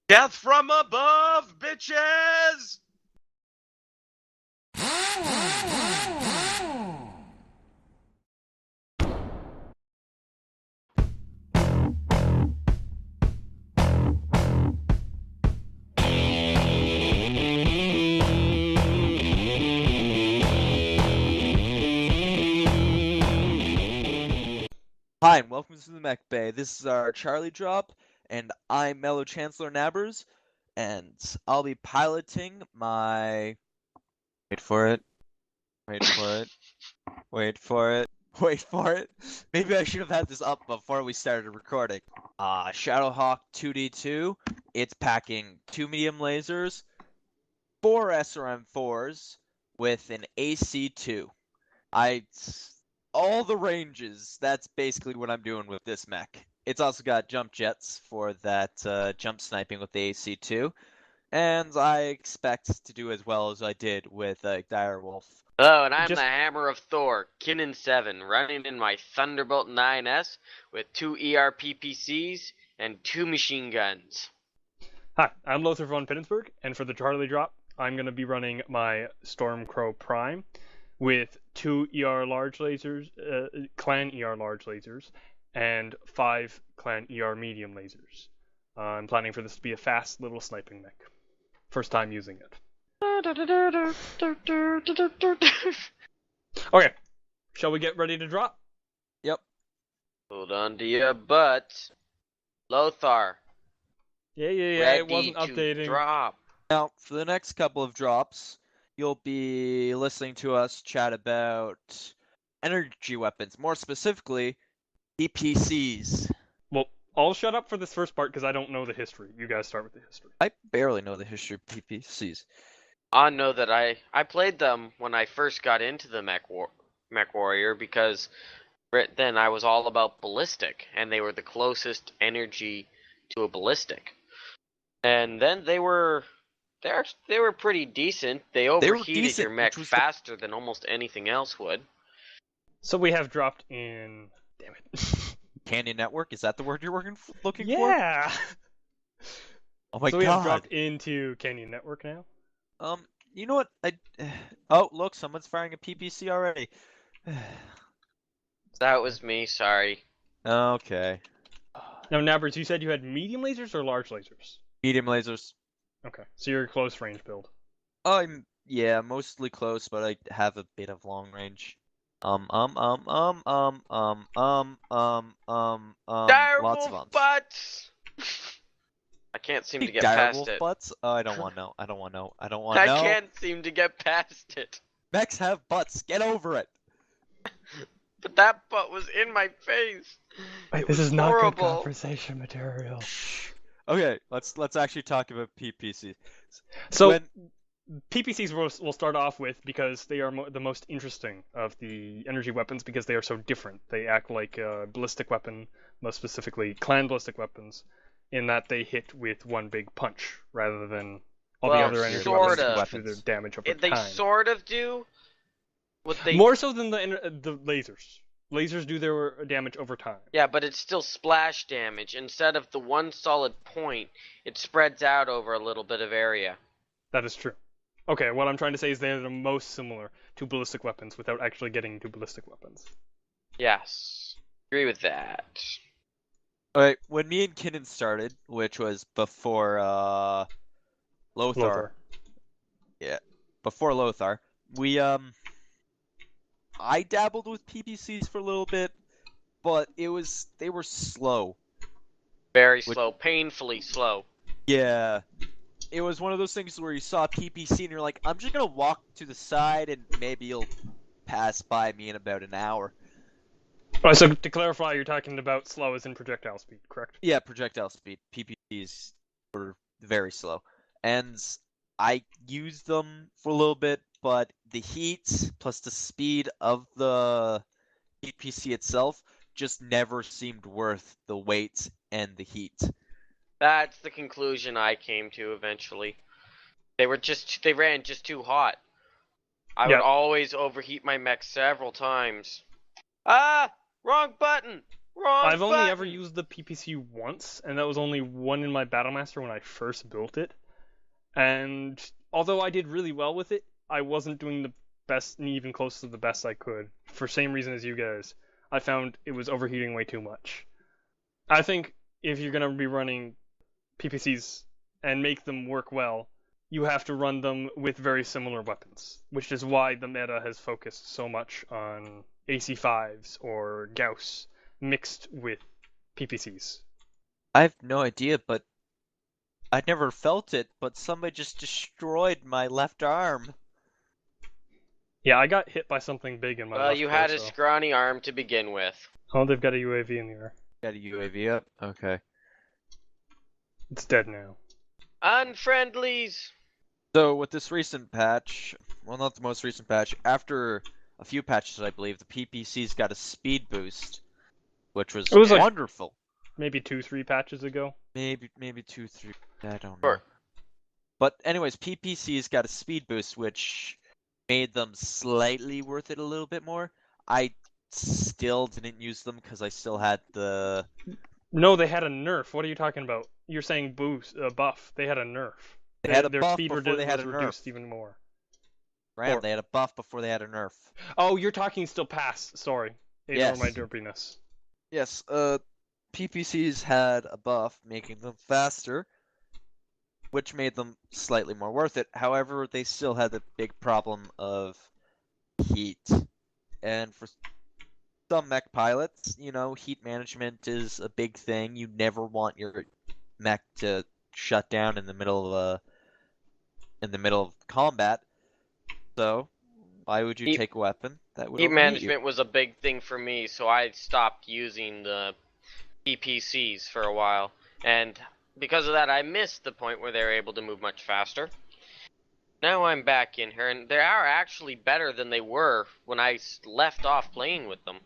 Death from above, bitches! Hi, and welcome to the Mechbay. This is our Charlie drop, and I'm Mellow Chancellor Nabbers, and I'll be piloting my... Wait for it. Wait for it. Wait for it. Wait for it. Maybe I should have had this up before we started recording. Shadowhawk 2D2. It's packing 2 medium lasers, 4 SRM4s, with an AC2. All the ranges, that's basically what I'm doing with this mech. It's also got jump jets for that jump sniping with the AC2, and I expect to do as well as I did with Direwolf. Hello, and I'm the Hammer of Thor, Kinnan 7, running in my Thunderbolt 9S with 2 ERPPCs and 2 machine guns. Hi, I'm Lothar VoPittinsberg, and for the Charlie drop, I'm going to be running my Stormcrow Prime with 2 ER large lasers, Clan ER large lasers, and 5 Clan ER medium lasers. I'm planning for this to be a fast little sniping mech. First time using it. Okay, shall we get ready to drop? Yep. Hold on to your butts. Lothar. Yeah, Ready it wasn't updating. To drop. Now, for the next couple of drops, you'll be listening to us chat about energy weapons, more specifically, EPCs. Well, I'll shut up for this first part because I don't know the history. You guys start with the history. I barely know the history of EPCs. I know that I played them when I first got into the Mech Warrior because then I was all about ballistic, and they were the closest energy to a ballistic. And then they were pretty decent. They overheated your mech faster than almost anything else would. So we have dropped in. Damn it. Canyon Network? Is that the word you're looking for? Yeah. Oh my god. So we have dropped into Canyon Network now. You know what? Oh, look, someone's firing a PPC already. That was me. Sorry. Okay. Now, Nabbers, you said you had medium lasers or large lasers? Medium lasers. Okay, so you're a close range build. Yeah, mostly close, but I have a bit of long range. Direwolf Lots of ums. butts. I can't seem to get past it. Butts? Oh, I don't want to know. I don't want to know. I don't want to know. I can't seem to get past it. Mechs have butts. Get over it. But that butt was in my face. Wait, this is not good conversation material. Okay, let's actually talk about PPCs. So PPCs we'll start off with because they are the most interesting of the energy weapons because they are so different. They act like a ballistic weapon, most specifically clan ballistic weapons, in that they hit with one big punch rather than all the other energy weapons do their damage over time. They sort of do. More so than the lasers. Lasers do their damage over time. Yeah, but it's still splash damage. Instead of the one solid point, it spreads out over a little bit of area. That is true. Okay, what I'm trying to say is they're the most similar to ballistic weapons without actually getting to ballistic weapons. Yes. Agree with that. Alright, when me and Kinnan started, which was before Lothar. Yeah. Before Lothar, I dabbled with PPCs for a little bit, but they were slow. Very slow, painfully slow. Yeah. It was one of those things where you saw PPC and you're like, I'm just gonna walk to the side and maybe you'll pass by me in about an hour. Alright, so to clarify, you're talking about slow as in projectile speed, correct? Yeah, projectile speed. PPCs were very slow. And I used them for a little bit, but the heat plus the speed of the PPC itself just never seemed worth the weight and the heat. That's the conclusion I came to eventually. They ran just too hot. I would always overheat my mech several times. Ah! Wrong button! Wrong I've only button. ever used the PPC once, and that was only one in my Battlemaster when I first built it. And although I did really well with it, I wasn't doing the best, even close to the best I could. For same reason as you guys, I found it was overheating way too much. I think if you're gonna be running PPCs and make them work well, you have to run them with very similar weapons, which is why the meta has focused so much on AC5s or Gauss mixed with PPCs. I have no idea, but I never felt it, but somebody just destroyed my left arm. Yeah, I got hit by something big in my Well, left you had a torso. scrawny arm to begin with. Oh, they've got a UAV in the air. Got a UAV up? Okay. It's dead now. Unfriendlies! So with this recent patch, well, not the most recent patch, after a few patches, I believe, the PPC's got a speed boost, which was It was like- wonderful. Maybe 2-3 patches ago. Maybe 2, 3, I don't know. Sure. But anyways, PPC's got a speed boost, which made them slightly worth it a little bit more. I still didn't use them because I still had the... No, they had a nerf. What are you talking about? You're saying buff. They had a nerf. They had a Their buff speed before they had was a reduced nerf. even more. Ram, Or- they had a buff before they had a nerf. Oh, you're talking still past. Sorry. Ignore Yes. my derpiness. Yes, PPCs had a buff, making them faster, which made them slightly more worth it. However, they still had the big problem of heat. And for some mech pilots, you know, heat management is a big thing. You never want your mech to shut down in the middle of combat. So, why would you Heat- take a weapon that would Heat overheat you? management was a big thing for me, so I stopped using the PPCs for a while. And because of that, I missed the point where they were able to move much faster. Now I'm back in here, and they are actually better than they were when I left off playing with them.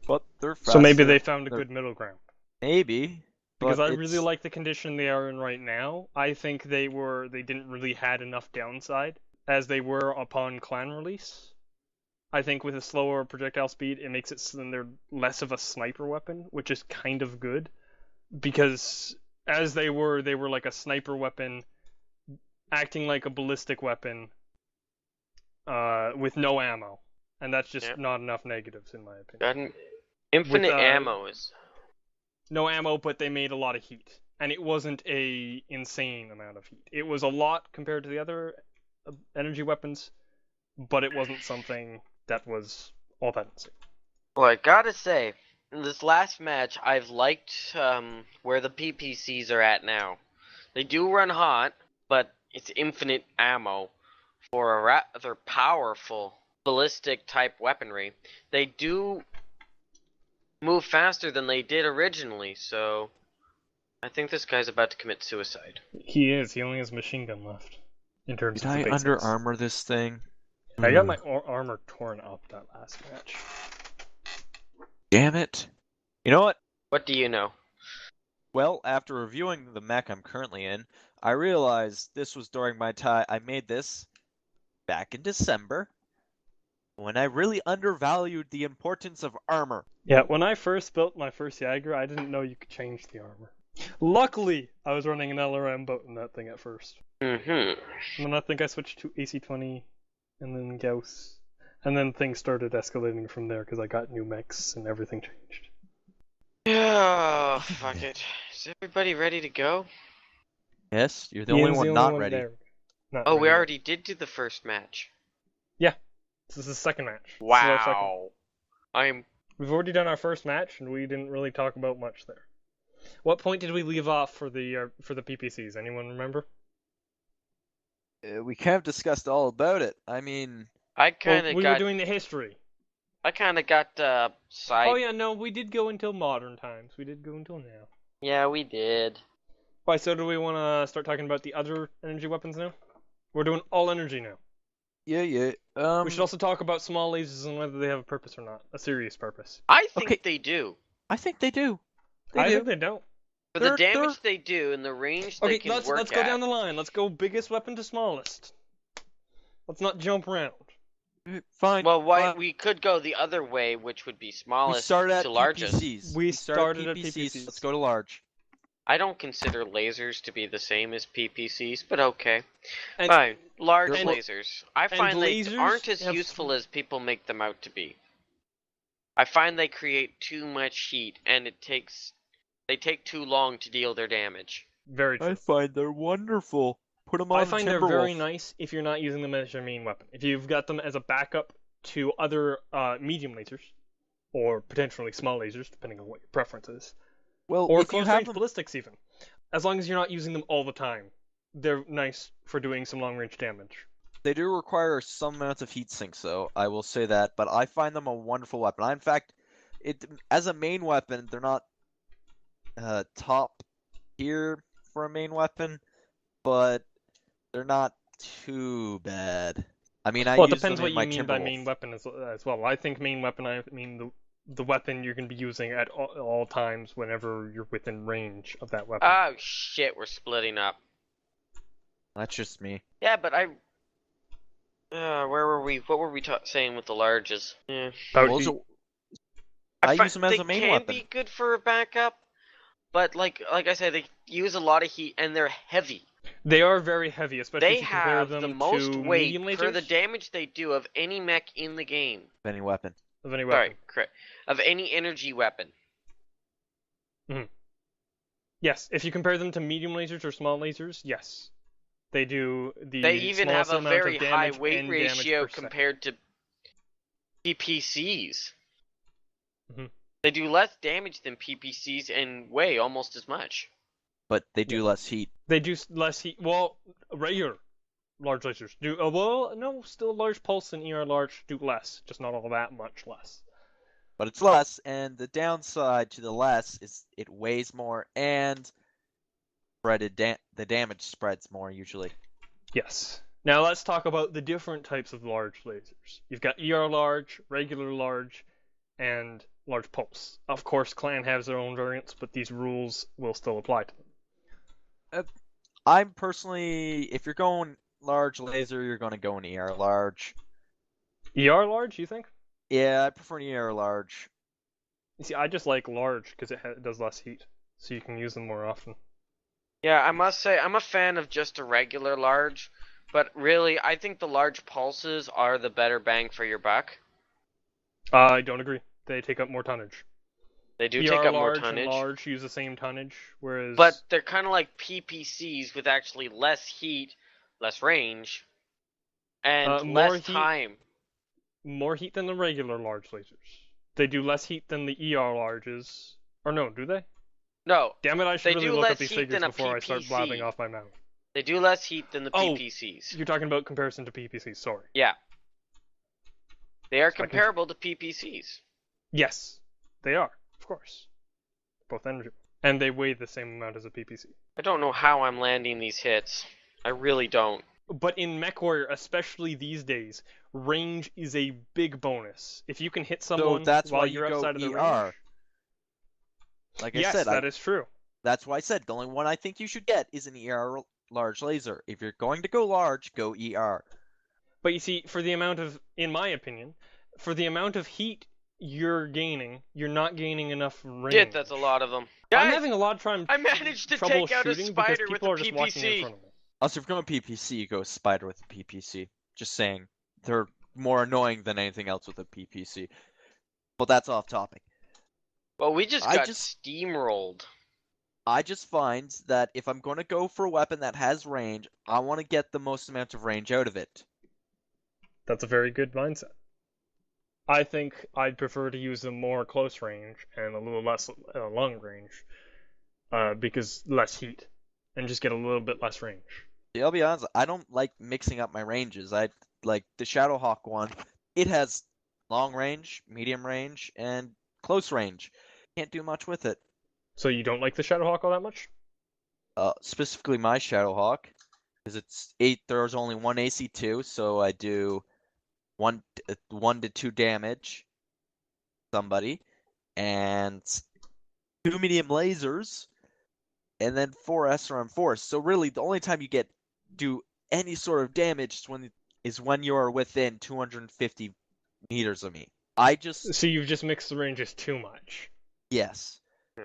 But they're faster. So maybe they found a They're- good middle ground. Maybe. Because but I really it's- like the condition they are in right now. I think they didn't really had enough downside as they were upon clan release. I think with a slower projectile speed, it makes it so then they're less of a sniper weapon, which is kind of good. Because as they were like a sniper weapon, acting like a ballistic weapon, with no ammo. And that's just Yep. not enough negatives in my opinion. Got infinite With, ammo is... No ammo, but they made a lot of heat. And it wasn't a insane amount of heat. It was a lot compared to the other energy weapons, but it wasn't something that was all that insane. Well, I gotta say, in this last match, I've liked where the PPCs are at now. They do run hot, but it's infinite ammo for a rather powerful ballistic type weaponry. They do move faster than they did originally, so I think this guy's about to commit suicide. He is. He only has machine gun left. In terms Did of the I basics. under armor this thing? I got my armor torn up that last match. Damn it. You know what? What do you know? Well, after reviewing the mech I'm currently in, I realized this was during my time. I made this back in December when I really undervalued the importance of armor. Yeah, when I first built my first Jaeger, I didn't know you could change the armor. Luckily, I was running an LRM boat in that thing at first. Mm-hmm. And then I think I switched to AC-20, and then Gauss. And then things started escalating from there because I got new mechs and everything changed. Oh, fuck it. Is everybody ready to go? Yes, you're the only Ian's one not ready. there. Not Oh, we ready. already did do the first match. This is the second match. This is our second. Wow. I'm... We've already done our first match, and we didn't really talk about much there. What point did we leave off for the PPCs? Anyone remember? We kind of discussed all about it. I mean, I kind of we got... were doing the history. I kind of got, side... Oh yeah, no, we did go until modern times. We did go until now. Yeah, we did. Why, so do we want to start talking about the other energy weapons now? We're doing all energy now. yeah. We should also talk about small lasers and whether they have a purpose or not. A serious purpose. I think Okay. they do. I think they do. I think they don't. For the They're- damage they do and the range they Okay, can let's work go at. down the line. Let's go biggest weapon to smallest. Let's not jump around. Fine. Well, fine. we could go the other way, which would be We smallest started at to largest. PPCs. We started started at PPCs. Let's PPCs. go to large. I don't consider lasers to be the same as PPCs, but okay. And, Fine. Large and lasers. I find they lasers aren't as have- useful as people make them out to be. I find they create too much heat, and they take too long to deal their damage. Very true. I find they're wonderful. Put them on I find they're Timberwolf. very nice if you're not using them as your main weapon. If you've got them as a backup to other medium lasers, or potentially small lasers, depending on what your preference is, Well, or if you close have range them, ballistics even. As long as you're not using them all the time, they're nice for doing some long range damage. they do require some amount of heat sinks, though. I will say that, but I find them a wonderful weapon. In fact, as a main weapon, they're not top tier for a main weapon, but they're not too bad. I mean, I Well, it use depends them what in you my mean by Timberwolf. main weapon as well. I think main weapon, I mean the weapon you're going to be using at all times whenever you're within range of that weapon. Oh shit, we're splitting up. That's just me. Yeah, but where were we? What were we saying with the larges? Yeah. That would Well, be- so I use them as a main They weapon. can be good for a backup, but like I said, they use a lot of heat and they're heavy. They are very heavy, especially They if you compare have them the most to weight medium lasers for the damage they do of any mech in the game. Any weapon. of any weapon. Sorry, correct. Of any energy weapon. Yes, if you compare them to medium lasers or small lasers, yes. They do the They even have smallest a amount very of high damage weight and ratio damage per second. compared to PPCs. Mhm. They do less damage than PPCs and weigh almost as much. But they do less heat. They do less heat. Well, regular large lasers do. Well, no, still large pulse and ER large do less, just not all that much less. But it's less, and the downside to the less is it weighs more, and the damage spreads more usually. Yes. Now let's talk about the different types of large lasers. You've got ER large, regular large, and large pulse. Of course, Clan has their own variants, but these rules will still apply to them. I'm personally, if you're going large laser, you're going to go an ER large. ER large, you think? Yeah, I prefer an ER large. You see, I just like large because it does less heat, so you can use them more often. Yeah, I must say, I'm a fan of just a regular large, but really, I think the large pulses are the better bang for your buck. I don't agree. They take up more tonnage. They do ER take up more large tonnage. and large use the same tonnage, whereas But they're kind of like PPCs with actually less heat, less range, and more less heat. time. more heat than the regular large lasers. They do less heat than the ER larges. Or no, do they? No, Damn it, I They should really do look less up these heat figures than a before I start PPC. blabbing off my mouth. they do less heat than the Oh. PPCs. You're talking about comparison to PPC, sorry. Yeah. They are So I can- comparable to PPCs. Yes, they are, of course. Both energy. And they weigh the same amount as a PPC. I don't know how I'm landing these hits. I really don't. But in Mech Warrior, especially these days, range is a big bonus. If you can hit someone that's while why you you're go outside of the ER. range. Like Yes, I said, that is true. that's why I said the only one I think you should get is an ER large laser. If you're going to go large, go ER. But you see, for the amount of, in my opinion, for the amount of heat you're gaining, you're not gaining enough range. Shit, that's a lot of them. I'm Guys, having a lot of time I managed to take out a troubleshooting because spider with people a are just walking in PPC. front of me. Also, if you're going PPC, you go Spider with a PPC. Just saying. They're more annoying than anything else with a PPC. But that's off topic. Well, we just I got just- steamrolled. I just find that if I'm going to go for a weapon that has range, I want to get the most amount of range out of it. That's a very good mindset. I think I'd prefer to use them more close range and a little less long range, because less heat, and just get a little bit less range. Yeah, I'll be honest, I don't like mixing up my ranges. I like the Shadowhawk one. It has long range, medium range, and close range. Can't do much with it. So you don't like the Shadowhawk all that much? Specifically my Shadowhawk, because it's 8. There's only one AC2, so I do 1 to 2 damage. Somebody, and 2 medium lasers, and then 4 SRM force. So really, the only time you do any sort of damage is when is when you're within 250 meters of me. So you've just mixed the ranges too much. Yes.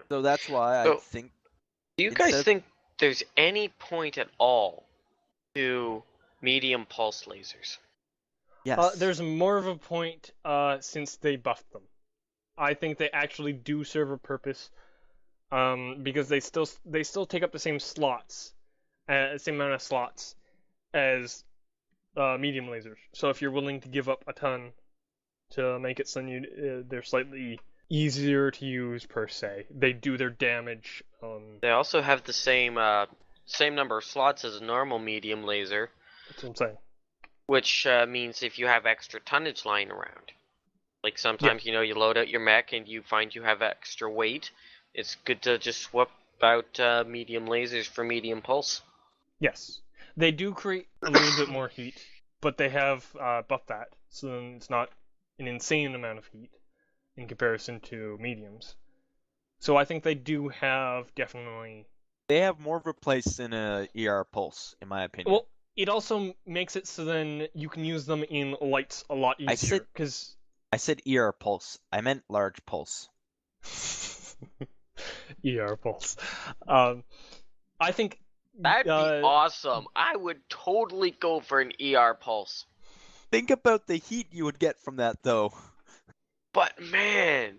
So that's why I So, think. Do you guys think there's any point at all to medium pulse lasers? Yes. There's more of a point since they buffed them. I think they actually do serve a purpose, because they still take up the same slots, same amount of slots as medium lasers. So if you're willing to give up a ton to make it so they're slightly easier to use per se. They do their damage. They also have the same number of slots as a normal medium laser. That's what I'm saying. Which means if you have extra tonnage lying around, like sometimes you load out your mech and you find you have extra weight, it's good to just swap out medium lasers for medium pulse. Yes, they do create a little bit more heat, but they have buffed that, so then it's not an insane amount of heat in comparison to mediums. So I think they do have definitely. They have more of a place in a ER pulse, in my opinion. Well, it also makes it so then you can use them in lights a lot easier. I said ER pulse. I meant large pulse. ER pulse. I think that'd be awesome. I would totally go for an ER pulse. Think about the heat you would get from that, though. But man,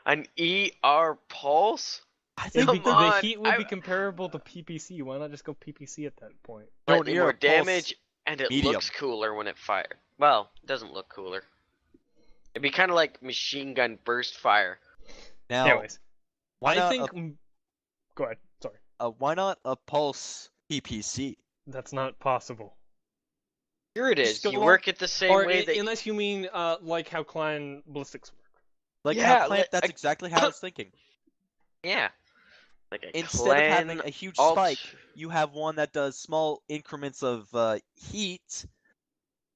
an ER pulse? I think the heat would be comparable to PPC. Why not just go PPC at that point? Slightly more damage, and it looks cooler when it fired. Well, it doesn't look cooler. It'd be kind of like machine gun burst fire. Now, anyways, Go ahead. Sorry. Why not a pulse PPC? That's not possible. Sure it is. You work it the same way that... Unless you mean like how Clan ballistics work. That's exactly how I was thinking. Yeah. Like instead of having a huge spike, you have one that does small increments of heat,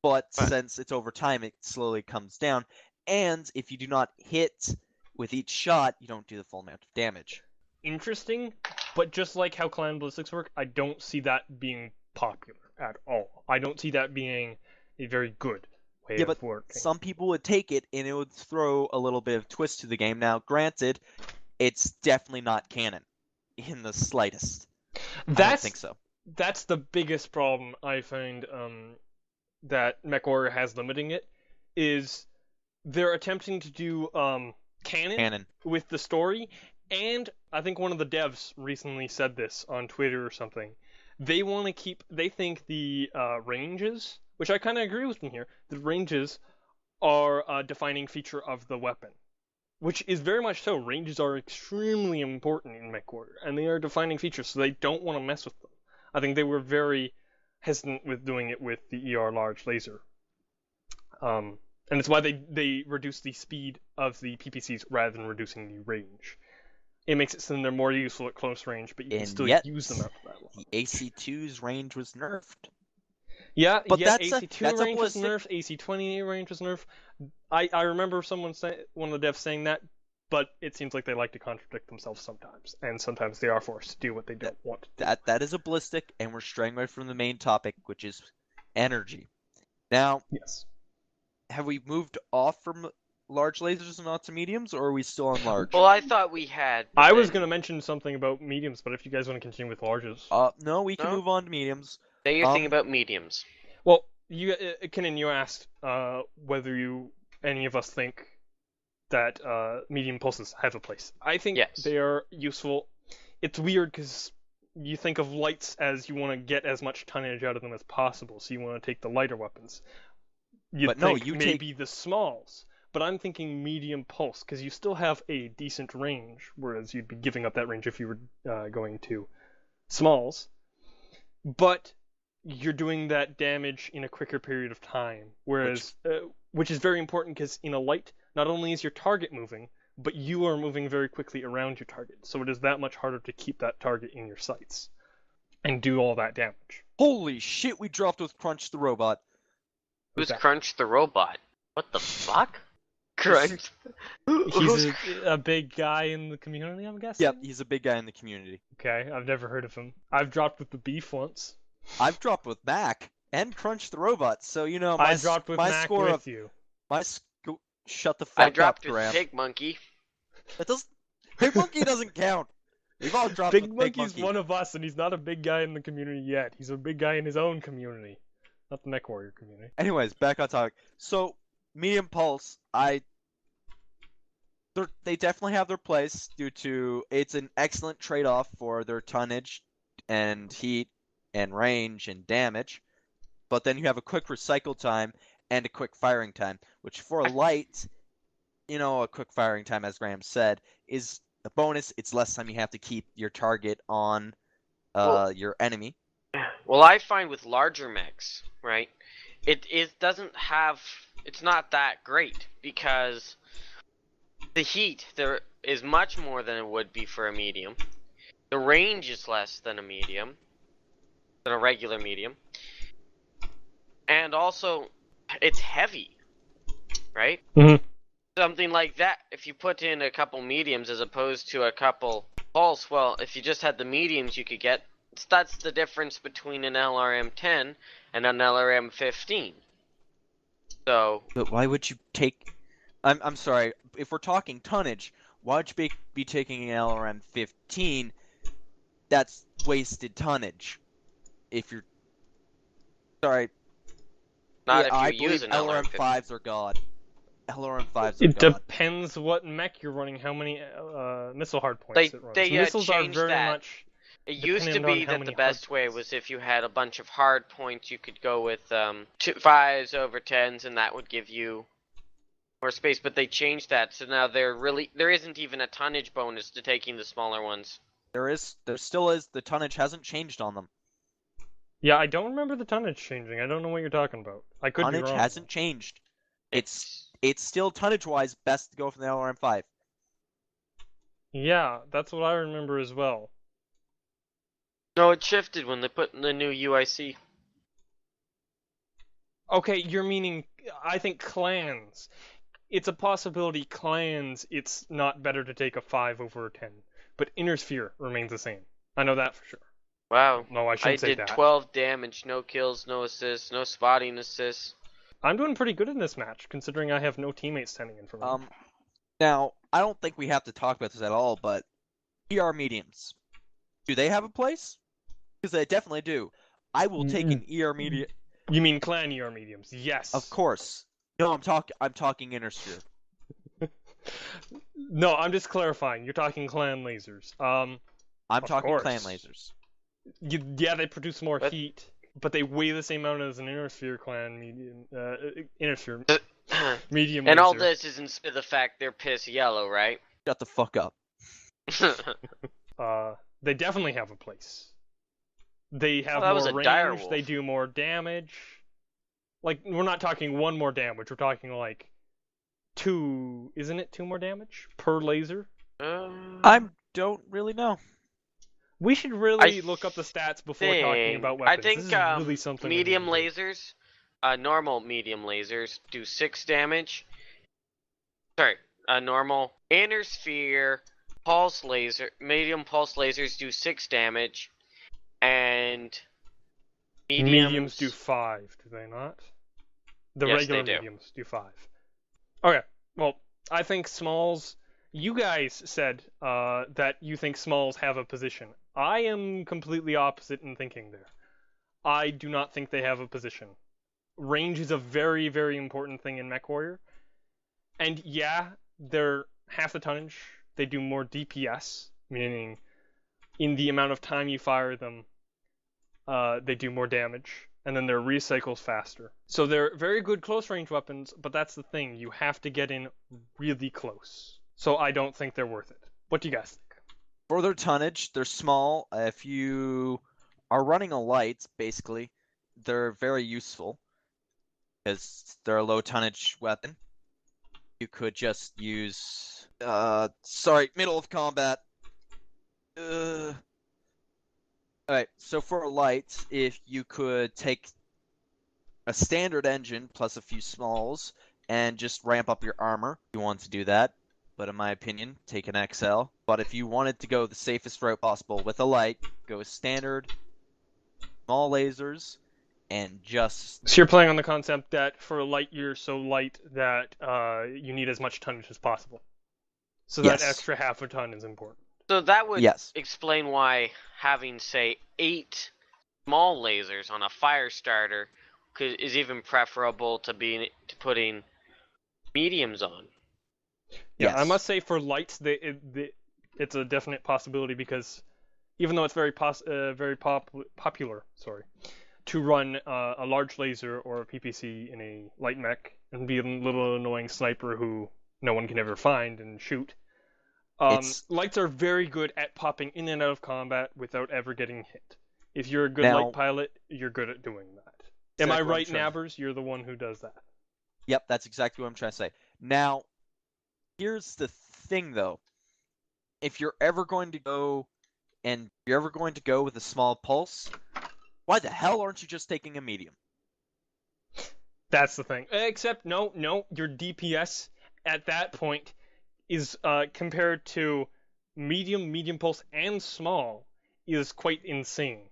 but since it's over time, it slowly comes down. And if you do not hit with each shot, you don't do the full amount of damage. Interesting, but just like how Clan ballistics work, I don't see that being popular at all. I don't see that being a very good way of working. Some people would take it, and it would throw a little bit of twist to the game. Now, granted, it's definitely not canon in the slightest. I don't think so. That's the biggest problem I find that Mech Warrior has limiting it, is they're attempting to do canon with the story, and I think one of the devs recently said this on Twitter or something. They think the ranges, which I kind of agree with them here, the ranges are a defining feature of the weapon. Which is very much so. Ranges are extremely important in Mech Warrior, and they are defining features, so they don't want to mess with them. I think they were very hesitant with doing it with the ER large laser. And it's why they reduce the speed of the PPCs rather than reducing the range. It makes it so they're more useful at close range, but you can still use them after that level. The AC2's range was nerfed. Yeah, but AC2 range was nerfed, AC28 range was nerfed. I remember one of the devs saying that, but it seems like they like to contradict themselves sometimes, and sometimes they are forced to do what they don't want to do. That is a ballistic, and we're straying away from the main topic, which is energy. Now, yes, have we moved off from large lasers and not to mediums, or are we still on large? Well, I thought we had. I was going to mention something about mediums, but if you guys want to continue with larges. No, we can move on to mediums. Say your thing about mediums. Well, Kenan, you asked whether any of us think that medium pulses have a place. I think they are useful. It's weird because you think of lights as you want to get as much tonnage out of them as possible, so you want to take the lighter weapons. You take the smalls. But I'm thinking medium pulse, because you still have a decent range, whereas you'd be giving up that range if you were going to smalls. But you're doing that damage in a quicker period of time, whereas which is very important, because in a light, not only is your target moving, but you are moving very quickly around your target, so it is that much harder to keep that target in your sights and do all that damage. Holy shit, we dropped with Crunch the Robot. Who's Crunch the Robot? What the fuck? Crunch? He's a big guy in the community, I'm guessing? Yep, he's a big guy in the community. Okay, I've never heard of him. I've dropped with the Beef once. I've dropped with Mac. and Crunch the Robot. So I dropped with my Mac score with of you. shut the I fuck up, dropped with Graham. Pig Monkey. That does Pig Monkey doesn't count. We've all dropped Big with Pig Monkey's Monkey. one of us, and he's not a big guy in the community yet. He's a big guy in his own community, not the Mech Warrior community. Anyways, back on topic. So medium pulse, they definitely have their place due to it's an excellent trade-off for their tonnage and heat and range and damage. But then you have a quick recycle time and a quick firing time, which for a light, a quick firing time, as Graham said, is a bonus. It's less time you have to keep your target on your enemy. Well, I find with larger mechs, right, it doesn't have, it's not that great because the heat there is much more than it would be for a medium. The range is less than a regular medium. And also, it's heavy, right? Mm-hmm. Something like that, if you put in a couple mediums as opposed to a couple pulse, well, if you just had the mediums you could get, that's the difference between an LRM-10 and an LRM-15. So... But why would you take... I'm sorry, if we're talking tonnage, why would you be taking an LRM-15? That's wasted tonnage. If you're... Sorry. Not yeah, if you use an LRM-5s are god. LRM-5s are It god. depends what mech you're running, how many missile hardpoints it runs. Missiles are very that. much... It used to be that the best way was if you had a bunch of hard points, you could go with 5s over 10s, and that would give you more space. But they changed that, so now there isn't even a tonnage bonus to taking the smaller ones. There still is. The tonnage hasn't changed on them. Yeah, I don't remember the tonnage changing. I don't know what you're talking about. I could be wrong. Tonnage hasn't changed. It's still tonnage-wise best to go from the LRM-5. Yeah, that's what I remember as well. No, it shifted when they put in the new UIC. Okay, you're meaning, I think clans. It's a possibility clans, it's not better to take a 5 over a 10. But Inner Sphere remains the same. I know that for sure. Wow. No, I shouldn't say that. I did 12 damage, no kills, no assists, no spotting assists. I'm doing pretty good in this match, considering I have no teammates standing in for me. Now, I don't think we have to talk about this at all, but ER mediums. Do they have a place? Because they definitely do. I will take an ER medium. You mean clan ER mediums? Yes. Of course. No, I'm talking Inner Sphere. No, I'm just clarifying. You're talking clan lasers. I'm talking clan lasers. Yeah, they produce more heat, but they weigh the same amount as an Inner Sphere clan medium. Inner Sphere medium. And laser. all this is in spite of the fact they're piss yellow, right? Shut the fuck up. They definitely have a place. They have more range. They do more damage. Like, we're not talking 1 more damage. We're talking like 2. Isn't it 2 more damage per laser? I don't really know. We should really look up the stats before talking about weapons. I think this is really something medium lasers, normal medium lasers do 6 damage. Sorry, normal Inner Sphere pulse laser, medium pulse lasers do 6 damage, and mediums do 5. Do they not? The regular mediums do 5. Okay, well, I think smalls. You guys said that you think smalls have a position. I am completely opposite in thinking there. I do not think they have a position. Range is a very, very important thing in Mech Warrior. And yeah, they're half the tonnage. They do more DPS, meaning in the amount of time you fire them, they do more damage. And then their recycles faster. So they're very good close range weapons, but that's the thing. You have to get in really close. So I don't think they're worth it. What do you guys think? For their tonnage, they're small. If you are running a light, basically, they're very useful. Because they're a low tonnage weapon. You could just use... middle of combat. Alright, so for a light, if you could take a standard engine plus a few smalls and just ramp up your armor, if you want to do that. But in my opinion, take an XL. But if you wanted to go the safest route possible with a light, go with standard, small lasers, and just So you're playing on the concept that for light, you're so light that you need as much tonnage as possible. So that Yes. extra half a ton is important. So that would Yes. explain why having, say, 8 small lasers on a fire starter is even preferable to putting mediums on. Yeah, I Yes. must say for lights, it's a definite possibility because even though it's very popular, to run a large laser or a PPC in a light mech and be a little annoying sniper who no one can ever find and shoot. Lights are very good at popping in and out of combat without ever getting hit. If you're a good light pilot, you're good at doing that. Am I right, Nabbers? You're the one who does that. Yep, that's exactly what I'm trying to say. Now, here's the thing, though. If you're ever going to go with a small pulse, why the hell aren't you just taking a medium? That's the thing. Except, no, your DPS at that point is compared to medium pulse, and small is quite insane.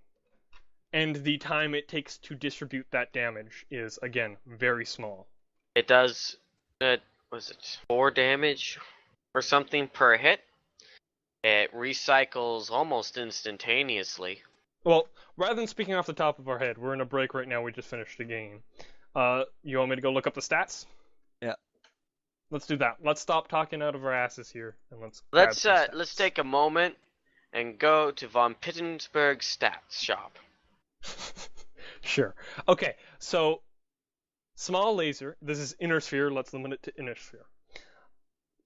And the time it takes to distribute that damage is, again, very small. It does, was it 4 damage or something per hit? It recycles almost instantaneously. Well, rather than speaking off the top of our head, we're in a break right now, we just finished the game. You want me to go look up the stats? Yeah. Let's do that. Let's stop talking out of our asses here, and let's take a moment and go to VoPittinsberg's stats shop. Sure. Okay, so small laser. This is inner sphere. Let's limit it to inner sphere.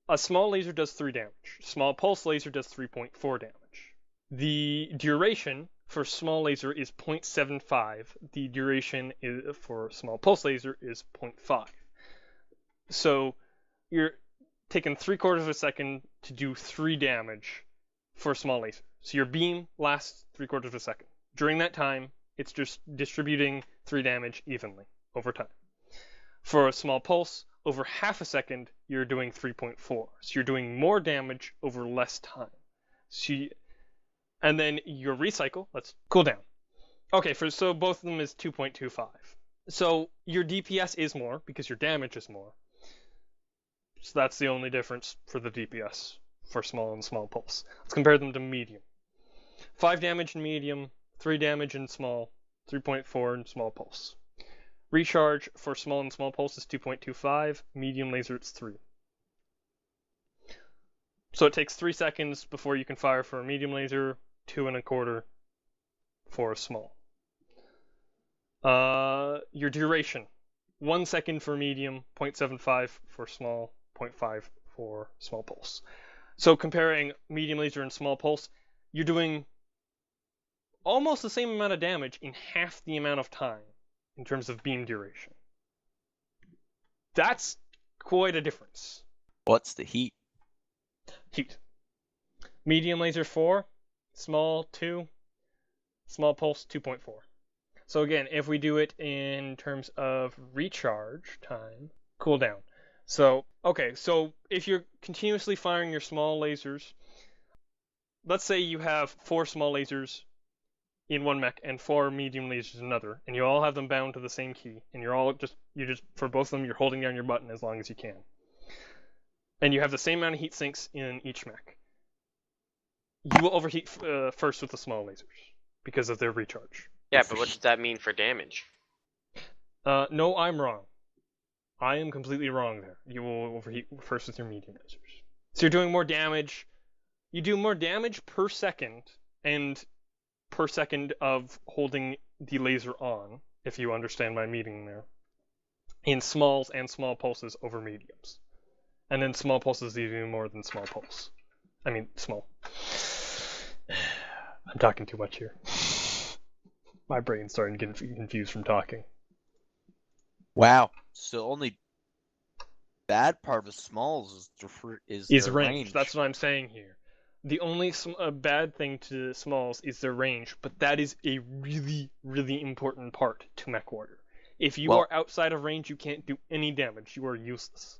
A small laser does 3 damage. Small pulse laser does 3.4 damage. The duration for small laser is 0.75. The duration for small pulse laser is 0.5. So you're taking 3/4 of a second to do 3 damage for a small laser. So your beam lasts 3/4 of a second. During that time, it's just distributing 3 damage evenly over time. For a small pulse, over half a second, you're doing 3.4. So you're doing more damage over less time. And then your recycle, let's cool down. Okay, so both of them is 2.25. So your DPS is more because your damage is more. So that's the only difference for the DPS for small and small pulse. Let's compare them to medium. 5 damage in medium, 3 damage in small, 3.4 in small pulse. Recharge for small and small pulse is 2.25, medium laser it's 3. So it takes 3 seconds before you can fire for a medium laser, 2.25 for a small. Your duration, 1 second for medium, 0.75 for small, 0.5 for small pulse. So comparing medium laser and small pulse, you're doing almost the same amount of damage in half the amount of time in terms of beam duration. That's quite a difference. What's the heat? Heat. Medium laser 4, small 2, small pulse 2.4. So again, if we do it in terms of recharge time, cooldown. So, okay, so if you're continuously firing your small lasers, let's say you have 4 small lasers in one mech and 4 medium lasers in another, and you all have them bound to the same key, and for both of them, you're holding down your button as long as you can. And you have the same amount of heat sinks in each mech. You will overheat first with the small lasers because of their recharge. Yeah, but what does that mean for damage? No, I'm wrong. I am completely wrong there. You will overheat first with your medium lasers. So you're doing more damage. You do more damage per second, and per second of holding the laser on, if you understand my meaning there, in smalls and small pulses over mediums. And then small pulses even more than small pulse. I mean, small. I'm talking too much here. My brain's starting to get confused from talking. Wow. So only bad part of smalls is their range. That's what I'm saying here. The only bad thing to smalls is their range, but that is a really, really important part to Mech Warrior. If you are outside of range, you can't do any damage. You are useless.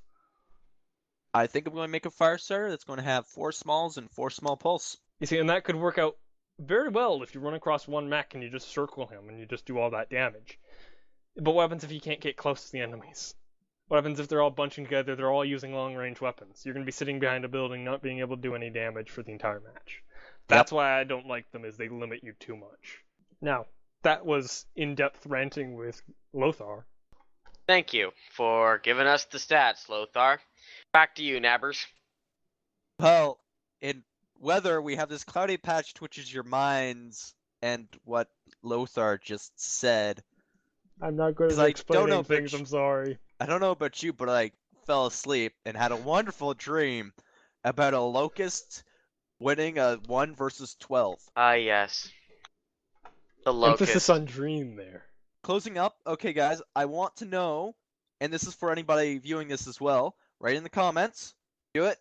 I think I'm going to make a fire starter that's going to have 4 smalls and 4 small pulse. You see, and that could work out very well if you run across one mech and you just circle him and you just do all that damage. But what happens if you can't get close to the enemies? What happens if they're all bunching together, they're all using long-range weapons? You're going to be sitting behind a building not being able to do any damage for the entire match. That's why I don't like them, is they limit you too much. Now, that was in-depth ranting with Lothar. Thank you for giving us the stats, Lothar. Back to you, Nabbers. Well, in weather, we have this cloudy patch twitches your minds, and what Lothar just said. I'm not good 'Cause at I explaining don't know things, which- I'm sorry. I don't know about you, but I fell asleep and had a wonderful dream about a locust winning a 1 versus 12. Ah, yes. The locust. Emphasis on dream there. Closing up, okay, guys, I want to know, and this is for anybody viewing this as well, write in the comments. Do it.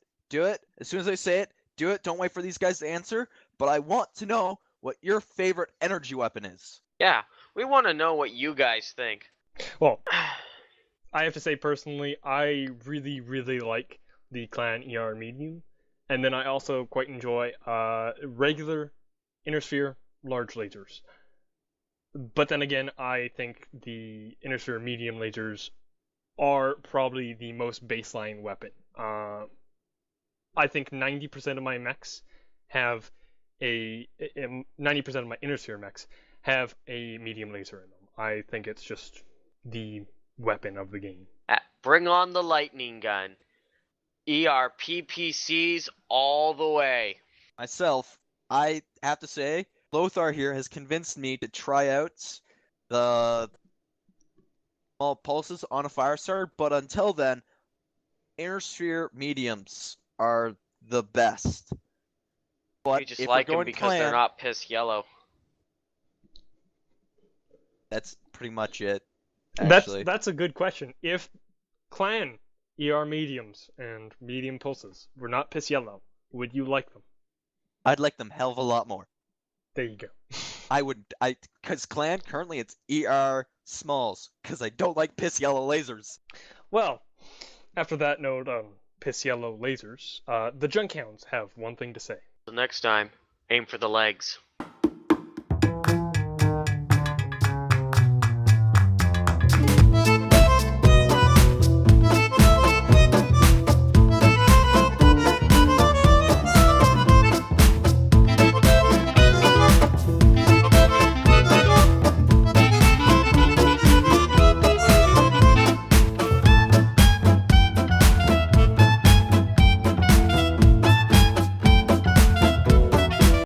As soon as I say it, do it. Don't wait for these guys to answer. But I want to know what your favorite energy weapon is. Yeah, we want to know what you guys think. Well, I have to say personally, I really, really like the Clan ER medium, and then I also quite enjoy regular Inner Sphere large lasers. But then again, I think the Inner Sphere medium lasers are probably the most baseline weapon. I think 90% of my mechs have 90% of my Inner Sphere mechs have a medium laser in them. I think it's just the weapon of the game. Bring on the lightning gun. ERPPCs all the way. Myself, I have to say, Lothar here has convinced me to try out the small pulses on a fire starter, but until then, Inner Sphere mediums are the best. But We just if like we're them going because they're clan, not piss yellow. that's pretty much it. Actually, That's a good question. If Clan ER mediums and medium pulses were not piss yellow, would you like them? I'd like them hell of a lot more. There you go. Because clan currently it's ER smalls, because I don't like piss yellow lasers. Well, after that note on piss yellow lasers, the Junk Hounds have one thing to say. The next time, aim for the legs.